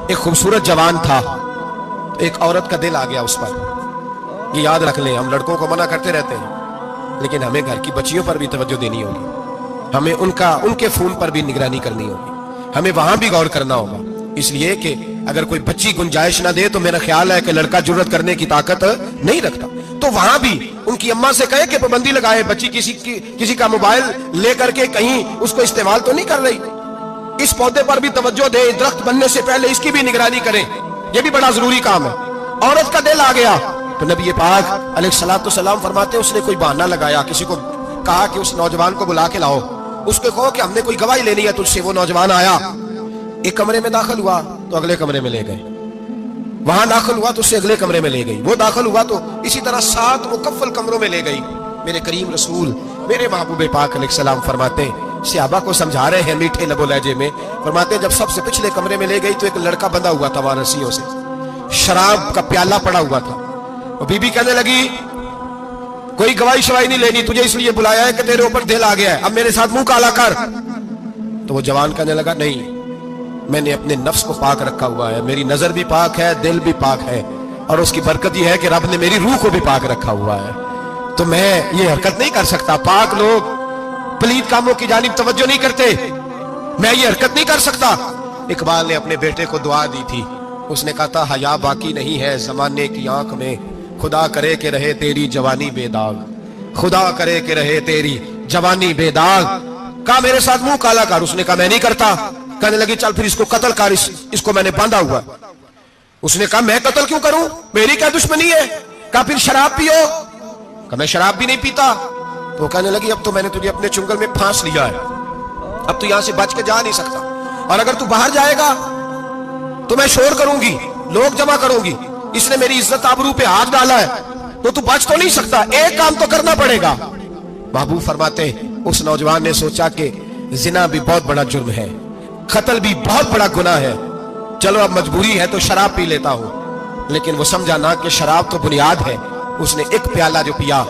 ایک خوبصورت جوان تھا، ایک عورت کا دل آ گیا اس پر۔ یہ یاد رکھ لیں، ہم لڑکوں کو منع کرتے رہتے ہیں، لیکن ہمیں گھر کی بچیوں پر بھی توجہ دینی ہوگی، ہمیں ان کے فون پر بھی نگرانی کرنی ہوگی، ہمیں وہاں بھی غور کرنا ہوگا۔ اس لیے کہ اگر کوئی بچی گنجائش نہ دے تو میرا خیال ہے کہ لڑکا جرت کرنے کی طاقت نہیں رکھتا، تو وہاں بھی ان کی اماں سے کہے کہ پابندی لگائے، بچی کسی کا موبائل لے کر کے کہیں اس کو استعمال تو نہیں کر رہی، اس پودے پر بھی توجہ دے، درخت بننے سے پہلے اس کی بھی نگرانی کریں، یہ بھی بڑا ضروری کام ہے۔ عورت کا دل آ گیا تو نبی پاک علیہ الصلوۃ والسلام فرماتے ہیں اس نے کوئی بہانہ لگایا، کسی کو کہا کہ اس نوجوان کو بلا کے لاؤ، اس کو کہو کہ ہم نے کوئی گواہی لینی ہے تجھ سے۔ وہ نوجوان آیا، ایک کمرے میں داخل ہوا تو اگلے کمرے میں لے گئے، وہاں داخل ہوا تو اس سے اگلے کمرے میں لے گئی، وہ داخل ہوا تو اسی طرح 7 مکفل کمروں میں لے گئی۔ میرے کریم رسول میرے محبوب پاک علیہ السلام فرماتے ہیں، صحابہ کو سمجھا رہے ہیں میٹھے لب و لہجے میں، فرماتے ہیں جب سب سے پچھلے کمرے میں لے گئی تو ایک لڑکا بندھا ہوا تھا وہاں رسیوں سے، شراب کا پیالہ پڑا ہوا تھا، اور بی بی کہنے لگی کوئی گواہی شواہی نہیں لینی، تجھے اس لیے بلایا ہے کہ تیرے اوپر دل آ گیا ہے، اب میرے ساتھ منہ کالا کر۔ تو وہ جوان کہنے لگا نہیں، میں نے اپنے نفس کو پاک رکھا ہوا ہے، میری نظر بھی پاک ہے، دل بھی پاک ہے، اور اس کی برکت یہ ہے کہ رب نے میری روح کو بھی پاک رکھا ہوا ہے، تو میں یہ حرکت نہیں کر سکتا۔ پاک لوگ پلید کاموں کی جانب توجہ نہیں کرتے، میں یہ حرکت نہیں کر سکتا۔ اقبال نے اپنے بیٹے کو دعا دی تھی، اس نے کہا تھا حیا باقی نہیں ہے زمانے کی آنکھ میں، خدا کرے کہ رہے تیری جوانی بے داغ، خدا کرے کہ رہے تیری جوانی بے داغ۔ کہا میرے ساتھ منہ کالا کر، اس نے کہا میں نہیں کرتا۔ کہنے لگی چل پھر اس کو قتل کر، اس کو میں نے باندھا ہوا۔ اس نے کہا میں قتل کیوں کروں، میری کیا دشمنی ہے؟ کہا پھر شراب پیو، کہا میں شراب بھی نہیں پیتا۔ تو کہنے لگی اب تو میں نے تجھے اپنے چنگل میں پھانس لیا ہے، اب تو یہاں سے بچ کے جا نہیں سکتا، اور اگر تو باہر جائے گا تو میں شور کروں گی، لوگ جمع کروں گی، اس نے میری عزت آبرو پہ ہاتھ ڈالا ہے، تو بچ تو نہیں سکتا، ایک کام تو کرنا پڑے گا۔ محبوب فرماتے اس نوجوان نے سوچا کہ زنا بھی بہت بڑا جرم ہے، قتل بھی بہت بڑا گناہ ہے، چلو اب مجبوری ہے تو شراب پی لیتا ہوں، لیکن وہ سمجھا نہ کہ شراب تو بنیاد ہے۔ اس نے ایک پیالہ جو پیا